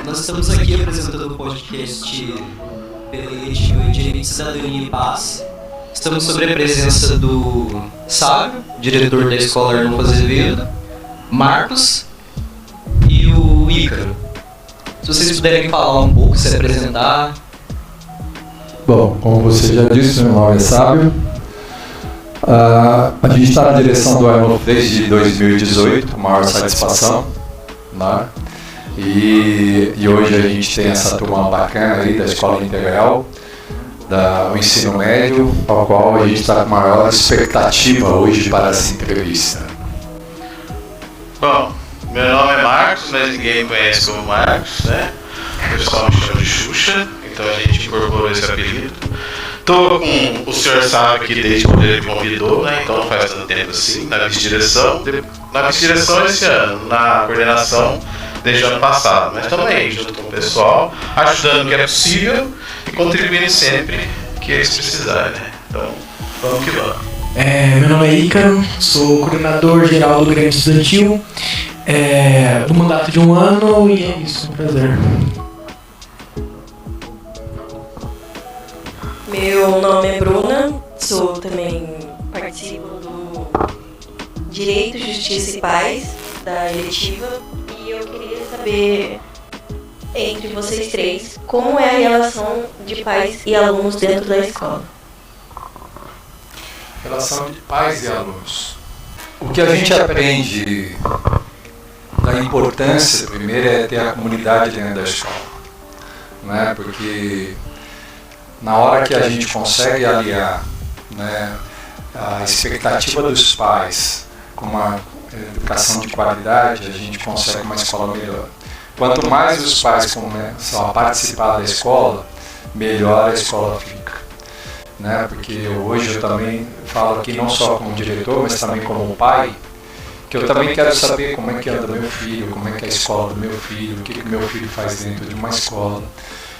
Nós estamos aqui apresentando o podcast pela Eletiva em Direito, Cidadania e Paz. Estamos sobre a presença do Sábio, diretor da Escola Arnulfo Azevedo, Marcos e o Ícaro. Se vocês puderem falar um pouco, se apresentar. Bom, como você já disse, meu nome é Sábio. A gente está na direção do Arnulfo desde 2018, com maior satisfação, né? E hoje a gente tem essa turma bacana aí da Escola Integral, do ensino médio, ao qual a gente está com maior expectativa hoje para essa entrevista. Bom, meu nome é Marcos, mas ninguém me conhece como Marcos, né? O pessoal me chama de Xuxa, então a gente incorporou esse apelido. Estou com o senhor sabe que desde quando ele me convidou, né? Então faz tanto tempo assim, na vice-direção. Na vice-direção esse ano, na coordenação desde o ano passado. Mas estamos aí, junto com o pessoal, ajudando o que é possível e contribuindo sempre que eles precisarem, né? Então, vamos que vamos. Meu nome é Ícaro, sou coordenador geral do Grêmio Estudantil, do mandato de 1 ano, e é isso, um prazer. Meu nome é Bruna, participo do Direito, Justiça e Paz da Eletiva, e eu queria saber, entre vocês três, como é a relação de pais e alunos dentro da escola? Relação de pais e alunos. O que a gente aprende da importância, primeiro, é ter a comunidade dentro da escola, né? Porque na hora que a gente consegue aliar, né, a expectativa dos pais com uma educação de qualidade, a gente consegue uma escola melhor. Quanto mais os pais começam a participar da escola, melhor a escola fica, né? Porque hoje eu também falo aqui não só como diretor, mas também como pai, que eu também quero saber como é que anda meu filho, como é que é a escola do meu filho, o que meu filho faz dentro de uma escola.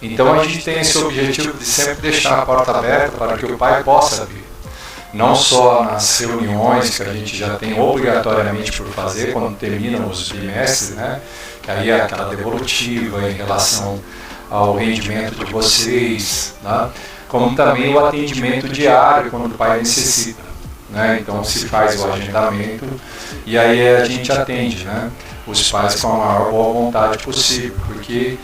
Então a gente tem esse objetivo de sempre deixar a porta aberta para que o pai possa vir. Não só nas reuniões que a gente já tem obrigatoriamente por fazer quando terminam os bimestres, né? Que aí é aquela devolutiva em relação ao rendimento de vocês, né? Como também o atendimento diário quando o pai necessita, né? Então se faz o agendamento e aí a gente atende, né, os pais com a maior boa vontade possível, porque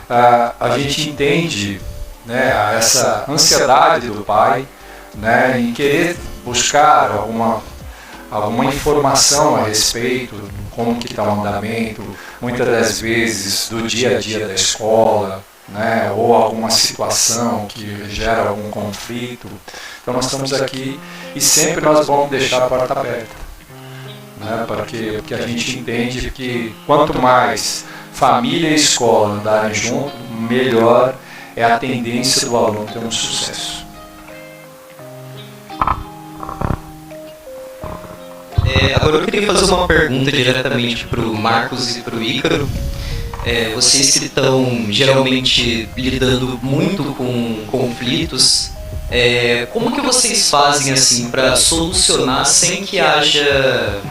a gente entende, né, essa ansiedade do pai, né, em querer buscar alguma informação a respeito de como que está o andamento, muitas das vezes do dia a dia da escola, né, ou alguma situação que gera algum conflito. Então nós estamos aqui e sempre nós vamos deixar a porta aberta, né, porque a gente entende que quanto mais família e escola andarem junto, melhor é a tendência do aluno ter um sucesso. Agora eu queria fazer uma pergunta diretamente para o Marcos e para o Ícaro. Vocês que estão geralmente lidando muito com conflitos, como que vocês fazem assim para solucionar sem que haja,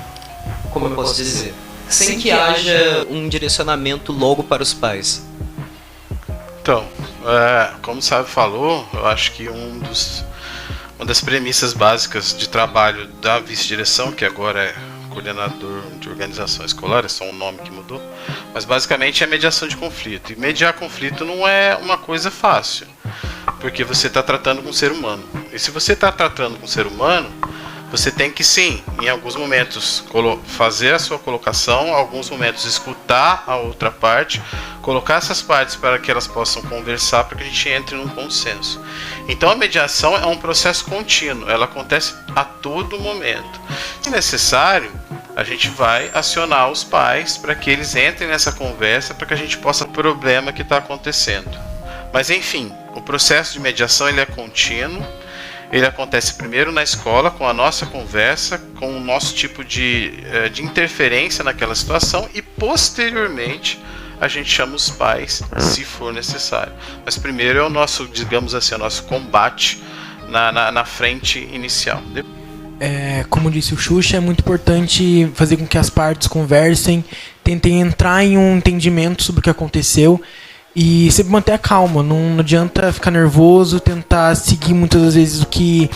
como eu posso dizer, sem que haja um direcionamento logo para os pais? Então, como o Sábio falou, eu acho que uma das premissas básicas de trabalho da vice-direção, que agora é coordenador de organização escolar, é só um nome que mudou, mas basicamente é a mediação de conflito. E mediar conflito não é uma coisa fácil, porque você está tratando com um ser humano. E se você está tratando com um ser humano, você tem que sim, em alguns momentos, fazer a sua colocação, em alguns momentos escutar a outra parte, colocar essas partes para que elas possam conversar, para que a gente entre num consenso. Então a mediação é um processo contínuo, ela acontece a todo momento. Se necessário, a gente vai acionar os pais para que eles entrem nessa conversa, para que a gente possa o problema que está acontecendo. Mas enfim, o processo de mediação ele é contínuo. ele acontece primeiro na escola, com a nossa conversa, com o nosso tipo de interferência naquela situação, e posteriormente a gente chama os pais, se for necessário. Mas primeiro é o nosso, digamos assim, o nosso combate na frente inicial. Como disse o Xuxa, é muito importante fazer com que as partes conversem, tentem entrar em um entendimento sobre o que aconteceu e sempre manter a calma. Não adianta ficar nervoso, tentar seguir muitas das vezes o que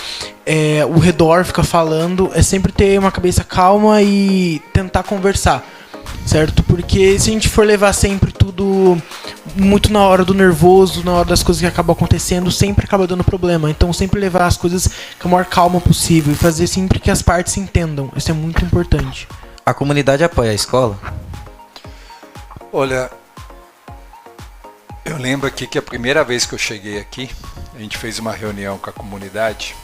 o redor fica falando. É sempre ter uma cabeça calma e tentar conversar, certo? Porque se a gente for levar sempre tudo muito na hora do nervoso, na hora das coisas que acabam acontecendo, sempre acaba dando problema. Então sempre levar as coisas com a maior calma possível e fazer sempre que as partes se entendam. Isso é muito importante. A comunidade apoia a escola? Olha, eu lembro aqui que a primeira vez que eu cheguei aqui, a gente fez uma reunião com a comunidade,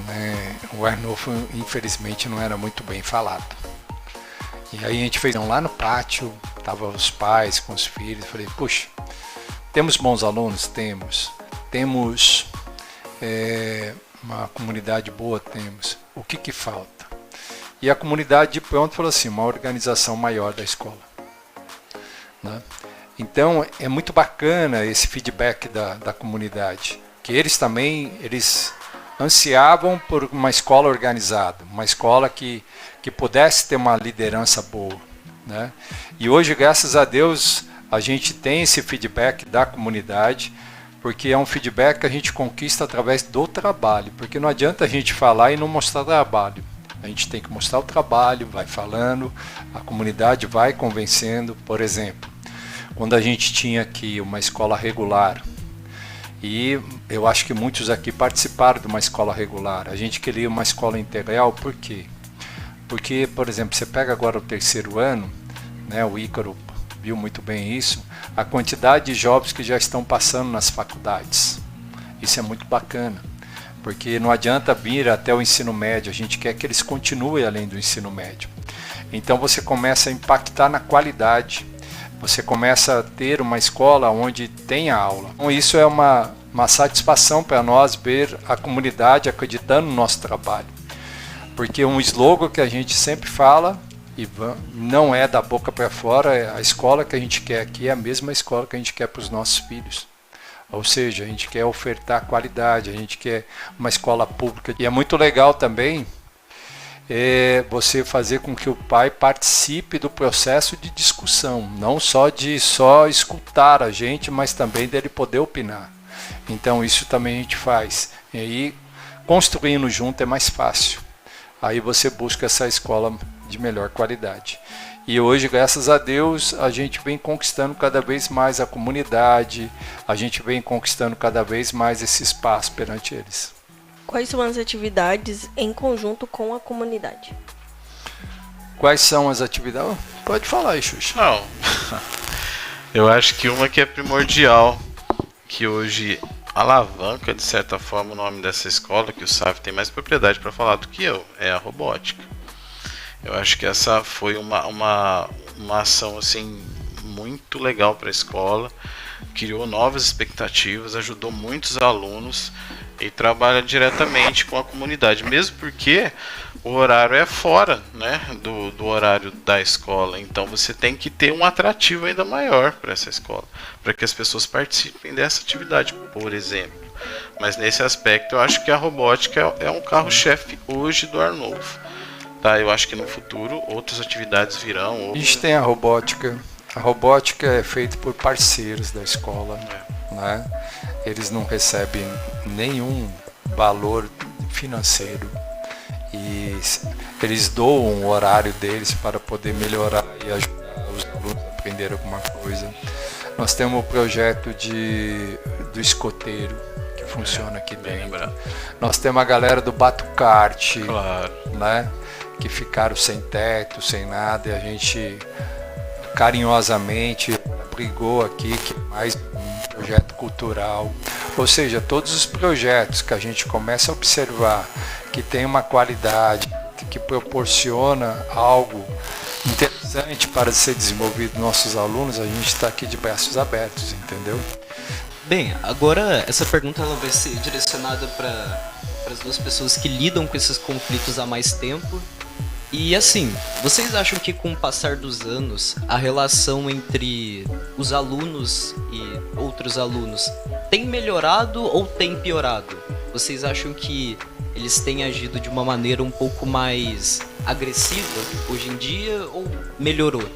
né? O Arnulfo, infelizmente, não era muito bem falado. E aí a gente fez lá no pátio, tava os pais com os filhos, falei, puxa, temos bons alunos? Temos. Temos uma comunidade boa? Temos. O que falta? E a comunidade de pronto falou assim, uma organização maior da escola, né? Então é muito bacana esse feedback da comunidade, que eles também, ansiavam por uma escola organizada, uma escola que pudesse ter uma liderança boa, né? E hoje, graças a Deus, a gente tem esse feedback da comunidade, porque é um feedback que a gente conquista através do trabalho, porque não adianta a gente falar e não mostrar trabalho. A gente tem que mostrar o trabalho, vai falando, a comunidade vai convencendo. Por exemplo, quando a gente tinha aqui uma escola regular, e eu acho que muitos aqui participaram de uma escola regular, a gente queria uma escola integral, por quê? Porque, por exemplo, você pega agora o terceiro ano, né, o Ícaro viu muito bem isso, a quantidade de jovens que já estão passando nas faculdades. Isso é muito bacana, porque não adianta vir até o ensino médio, a gente quer que eles continuem além do ensino médio. Então você começa a impactar na qualidade, você começa a ter uma escola onde tem a aula. Então isso é uma satisfação para nós ver a comunidade acreditando no nosso trabalho. Porque um slogan que a gente sempre fala, e não é da boca para fora, a escola que a gente quer aqui é a mesma escola que a gente quer para os nossos filhos. Ou seja, a gente quer ofertar qualidade, a gente quer uma escola pública. E é muito legal também você fazer com que o pai participe do processo de discussão, não só de escutar a gente, mas também dele poder opinar. Então isso também a gente faz. E aí, construindo junto é mais fácil. Aí você busca essa escola de melhor qualidade. E hoje, graças a Deus, a gente vem conquistando cada vez mais a comunidade, a gente vem conquistando cada vez mais esse espaço perante eles. Quais são as atividades em conjunto com a comunidade? Quais são as atividades? Pode falar aí, Xuxa. Não. Eu acho que uma que é primordial, que hoje alavanca, de certa forma, o nome dessa escola, que o Sávio tem mais propriedade para falar do que eu, é a robótica. Eu acho que essa foi uma ação assim, muito legal para a escola, criou novas expectativas, ajudou muitos alunos e trabalha diretamente com a comunidade, mesmo porque o horário é fora, né, do horário da escola. Então você tem que ter um atrativo ainda maior para essa escola, para que as pessoas participem dessa atividade, por exemplo. Mas nesse aspecto eu acho que a robótica é um carro-chefe hoje do Arnulfo. Tá, eu acho que no futuro outras atividades virão. A gente tem a robótica. A robótica é feita por parceiros da escola, né? Eles não recebem nenhum valor financeiro e eles doam o horário deles para poder melhorar e ajudar os alunos a aprender alguma coisa. Nós temos o projeto do escoteiro, que funciona aqui dentro. Nós temos a galera do Batucarte, claro, né? Que ficaram sem teto, sem nada, e a gente carinhosamente brigou aqui que é mais um projeto cultural. Ou seja, todos os projetos que a gente começa a observar que tem uma qualidade, que proporciona algo interessante para ser desenvolvido nos nossos alunos, a gente está aqui de braços abertos, entendeu? Bem, agora essa pergunta ela vai ser direcionada para as duas pessoas que lidam com esses conflitos há mais tempo. E assim, vocês acham que com o passar dos anos, a relação entre os alunos e outros alunos tem melhorado ou tem piorado? Vocês acham que eles têm agido de uma maneira um pouco mais agressiva hoje em dia ou melhorou?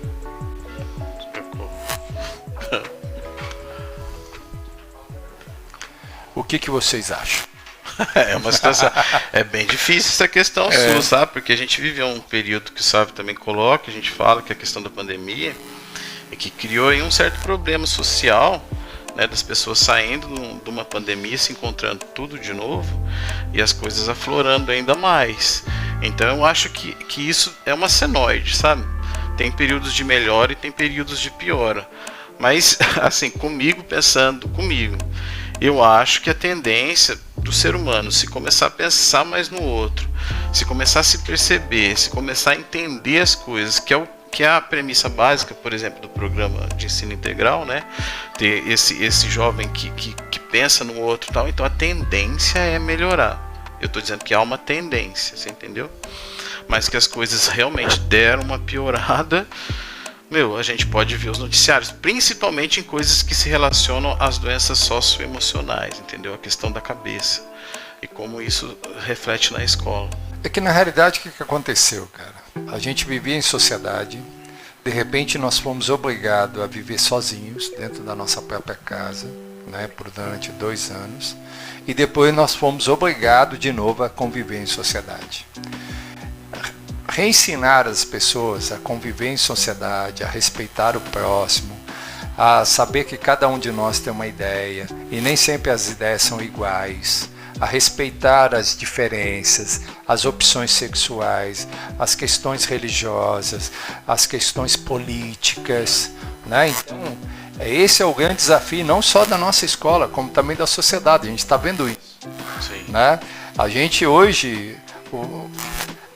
O que vocês acham? É uma situação. É bem difícil essa questão sua, sabe? Porque a gente viveu um período que o Sávio também coloca, a gente fala que é a questão da pandemia, e que criou aí um certo problema social, né, das pessoas saindo de uma pandemia, se encontrando tudo de novo, e as coisas aflorando ainda mais. Então eu acho que isso é uma senoide, sabe? Tem períodos de melhora e tem períodos de piora. Mas, assim, pensando comigo, eu acho que a tendência do ser humano, se começar a pensar mais no outro, se começar a se perceber, se começar a entender as coisas, que é a premissa básica, por exemplo, do programa de ensino integral, né? Ter esse jovem que pensa no outro e tal, então a tendência é melhorar. Eu estou dizendo que há uma tendência, você entendeu? Mas que as coisas realmente deram uma piorada. A gente pode ver os noticiários, principalmente em coisas que se relacionam às doenças socioemocionais, entendeu? A questão da cabeça e como isso reflete na escola. É que na realidade o que aconteceu, cara? A gente vivia em sociedade, de repente nós fomos obrigados a viver sozinhos dentro da nossa própria casa, né, durante 2 anos, e depois nós fomos obrigados de novo a conviver em sociedade. Reensinar as pessoas a conviver em sociedade, a respeitar o próximo, a saber que cada um de nós tem uma ideia e nem sempre as ideias são iguais, a respeitar as diferenças, as opções sexuais, as questões religiosas, as questões políticas, né? Então, esse é o grande desafio não só da nossa escola, como também da sociedade. A gente está vendo isso. Sim. Né? A gente hoje...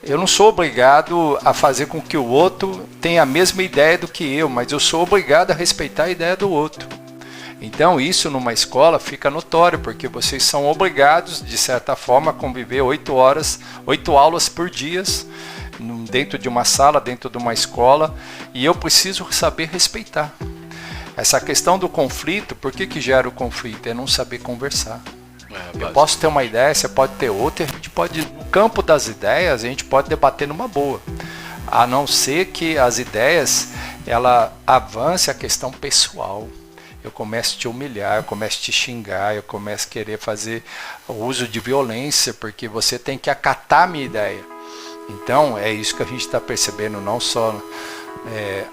Eu não sou obrigado a fazer com que o outro tenha a mesma ideia do que eu, mas eu sou obrigado a respeitar a ideia do outro. Então isso numa escola fica notório, porque vocês são obrigados, de certa forma, a conviver 8 aulas por dia, dentro de uma sala, dentro de uma escola, e eu preciso saber respeitar. Essa questão do conflito, por que gera o conflito? É não saber conversar. Eu posso ter uma ideia, você pode ter outra, a gente pode, no campo das ideias, a gente pode debater numa boa. A não ser que as ideias, ela avance a questão pessoal. Eu começo a te humilhar, eu começo a te xingar, eu começo a querer fazer o uso de violência, porque você tem que acatar a minha ideia. Então, é isso que a gente está percebendo, não só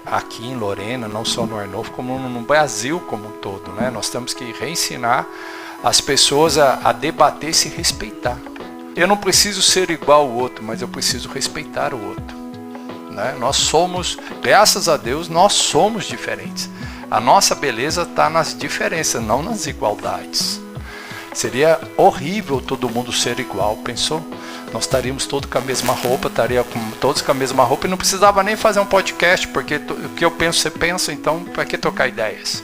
aqui em Lorena, não só no Arnolfo, como no Brasil como um todo, né? Nós temos que reensinar as pessoas a debater e se respeitar. Eu não preciso ser igual ao outro, mas eu preciso respeitar o outro. Né? Nós somos, graças a Deus, nós somos diferentes. A nossa beleza está nas diferenças, não nas igualdades. Seria horrível todo mundo ser igual, pensou? Nós estaríamos todos com a mesma roupa, todos com a mesma roupa e não precisava nem fazer um podcast, porque o que eu penso, você pensa, então para que trocar ideias?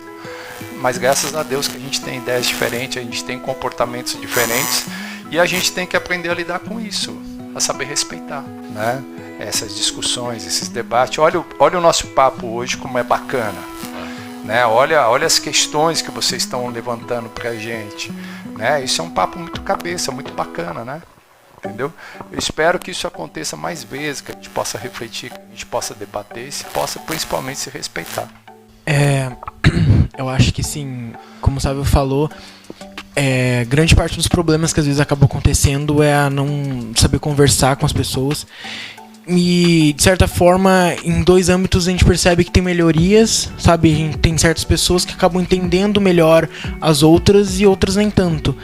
Mas graças a Deus que a gente tem ideias diferentes, a gente tem comportamentos diferentes e a gente tem que aprender a lidar com isso, a saber respeitar, né? Essas discussões, esses debates. Olha o nosso papo hoje como é bacana, né? Olha as questões que vocês estão levantando pra gente, né? Isso é um papo muito cabeça, muito bacana, né? Entendeu? Eu espero que isso aconteça mais vezes, que a gente possa refletir, que a gente possa debater e se possa principalmente se respeitar. Eu acho que sim, como o Sávio falou, grande parte dos problemas que às vezes acabam acontecendo é a não saber conversar com as pessoas. E, de certa forma, em 2 âmbitos a gente percebe que tem melhorias, sabe? A gente tem certas pessoas que acabam entendendo melhor as outras e outras nem tanto.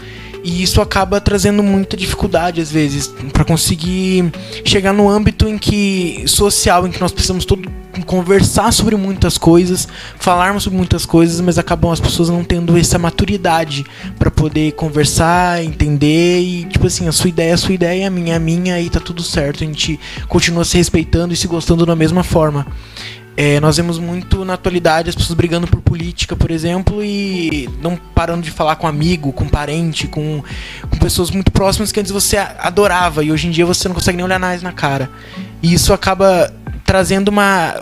E isso acaba trazendo muita dificuldade, às vezes, para conseguir chegar no âmbito social, em que nós precisamos conversar sobre muitas coisas, falarmos sobre muitas coisas, mas acabam as pessoas não tendo essa maturidade para poder conversar, entender e, tipo assim, a sua ideia, a minha, e tá tudo certo. A gente continua se respeitando e se gostando da mesma forma. Nós vemos muito na atualidade as pessoas brigando por política, por exemplo, e não parando de falar com amigo, com parente, com pessoas muito próximas que antes você adorava e hoje em dia você não consegue nem olhar mais na cara. E isso acaba trazendo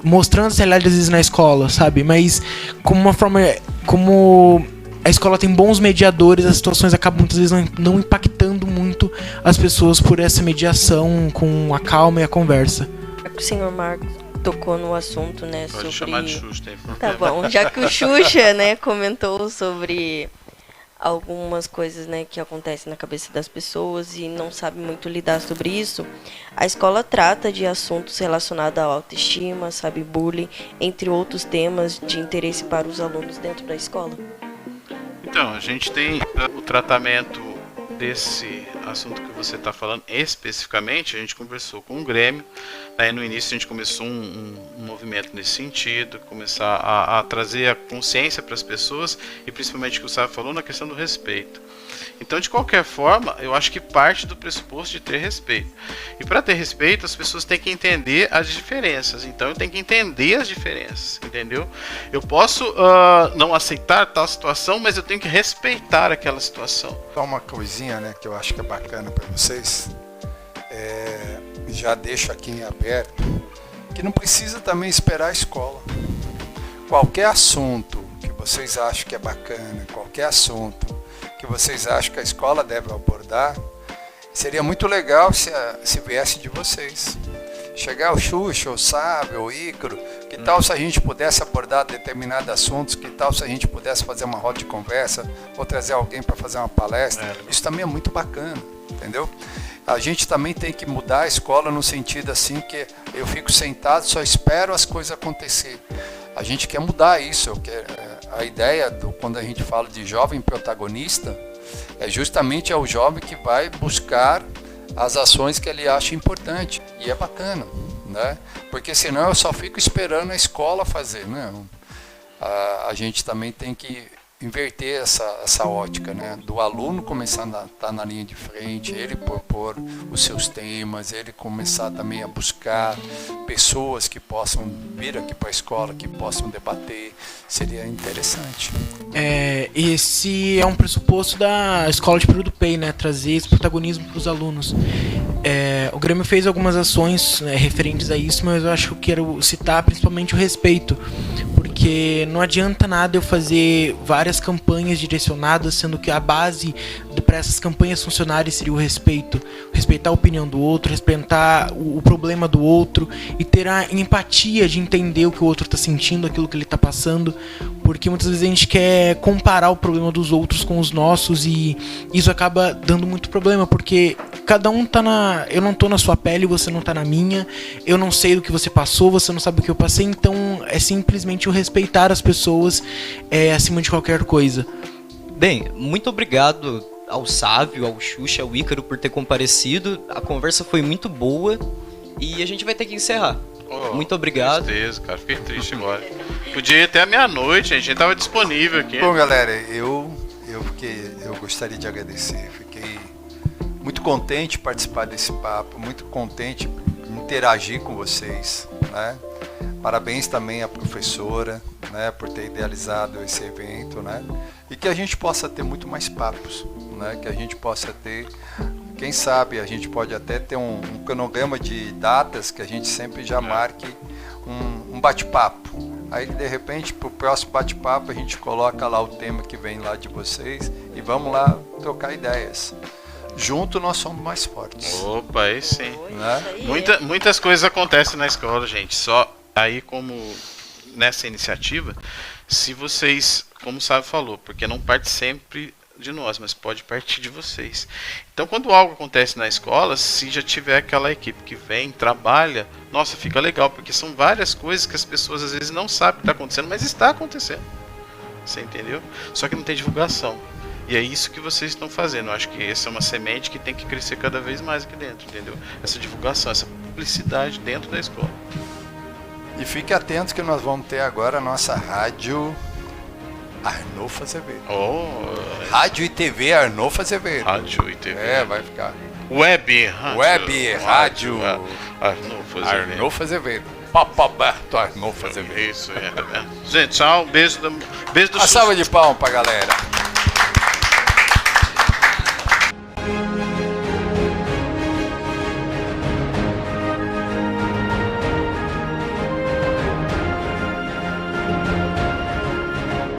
mostrando essa realidade às vezes na escola, sabe? Mas como a escola tem bons mediadores, as situações acabam muitas vezes não impactando muito as pessoas por essa mediação com a calma e a conversa. O senhor Marcos tocou no assunto, né, Pode chamar de Xuxa, tem problema. Tá bom, já que o Xuxa, né, comentou sobre algumas coisas, né, que acontecem na cabeça das pessoas e não sabe muito lidar sobre isso, a escola trata de assuntos relacionados à autoestima, sabe, bullying, entre outros temas de interesse para os alunos dentro da escola. Então, a gente tem o tratamento desse assunto que você está falando especificamente. A gente conversou com o Grêmio, aí no início a gente começou um movimento nesse sentido, começar a trazer a consciência para as pessoas e principalmente o que o Sábio falou na questão do respeito. Então, de qualquer forma, eu acho que parte do pressuposto de ter respeito. E para ter respeito, as pessoas têm que entender as diferenças. Então, eu tenho que entender as diferenças, entendeu? Eu posso não aceitar tal situação, mas eu tenho que respeitar aquela situação. Só uma coisinha, né, que eu acho que é bacana para vocês. Já deixo aqui em aberto que não precisa também esperar a escola. Qualquer assunto que vocês acham que é bacana, qualquer assunto que vocês acham que a escola deve abordar, seria muito legal se viesse de vocês. Chegar o Xuxa, o Sábio, o Ícaro, que tal se a gente pudesse abordar determinados assuntos, que tal se a gente pudesse fazer uma roda de conversa, ou trazer alguém para fazer uma palestra, isso também é muito bacana, entendeu? A gente também tem que mudar a escola no sentido assim que eu fico sentado, só espero as coisas acontecer. A gente quer mudar isso, a ideia quando a gente fala de jovem protagonista, é justamente o jovem que vai buscar as ações que ele acha importante. E é bacana, né? Porque senão eu só fico esperando a escola fazer, né? A gente também tem que inverter essa ótica, né? Do aluno começar a estar na linha de frente, ele propor os seus temas, ele começar também a buscar pessoas que possam vir aqui para a escola, que possam debater, seria interessante. Esse é um pressuposto da escola de Peru do PEI, né? Trazer esse protagonismo para os alunos. O Grêmio fez algumas ações, né, referentes a isso, mas eu acho que eu quero citar principalmente o respeito, porque não adianta nada eu fazer várias campanhas direcionadas, sendo que a base para essas campanhas funcionarem seria o respeito. Respeitar a opinião do outro, respeitar o problema do outro e ter a empatia de entender o que o outro está sentindo, aquilo que ele está passando, porque muitas vezes a gente quer comparar o problema dos outros com os nossos e isso acaba dando muito problema, porque cada um tá eu não tô na sua pele, você não tá na minha, eu não sei do que você passou, você não sabe o que eu passei, então é simplesmente o respeitar as pessoas acima de qualquer coisa. Bem, muito obrigado ao Sávio, ao Xuxa, ao Ícaro por ter comparecido. A conversa foi muito boa e a gente vai ter que encerrar. Muito obrigado. Tristeza, cara. Fiquei triste agora. Podia ir até a meia-noite, a gente tava disponível aqui. Bom, galera, eu gostaria de agradecer. Fiquei muito contente de participar desse papo, muito contente de interagir com vocês, né? Parabéns também à professora, né, por ter idealizado esse evento, né? E que a gente possa ter muito mais papos, né? Que a gente possa ter, quem sabe, a gente pode até ter um cronograma de datas que a gente sempre já marque um bate-papo. Aí, de repente, para o próximo bate-papo, a gente coloca lá o tema que vem lá de vocês e vamos lá trocar ideias. Junto nós somos mais fortes. Opa, aí sim. Né? Muitas coisas acontecem na escola, gente. Só aí, como nessa iniciativa, se vocês, como o Sábio falou, porque não parte sempre de nós, mas pode partir de vocês. Então, quando algo acontece na escola, se já tiver aquela equipe que vem, trabalha, nossa, fica legal, porque são várias coisas que as pessoas às vezes não sabem que está acontecendo, mas está acontecendo. Você entendeu? Só que não tem divulgação. E é isso que vocês estão fazendo. Eu acho que essa é uma semente que tem que crescer cada vez mais aqui dentro, entendeu? Essa divulgação, essa publicidade dentro da escola. E fique atento que nós vamos ter agora a nossa rádio Arnolfo Azevedo. Rádio e TV Arnolfo Azevedo. Rádio e TV. Vai ficar. Web Rádio Arnolfo Azevedo. Arnolfo Azevedo. papo aberto. Não fazer Isso, tá vendo? Gente, tchau. Beijo do Uma salva de palmas pra galera.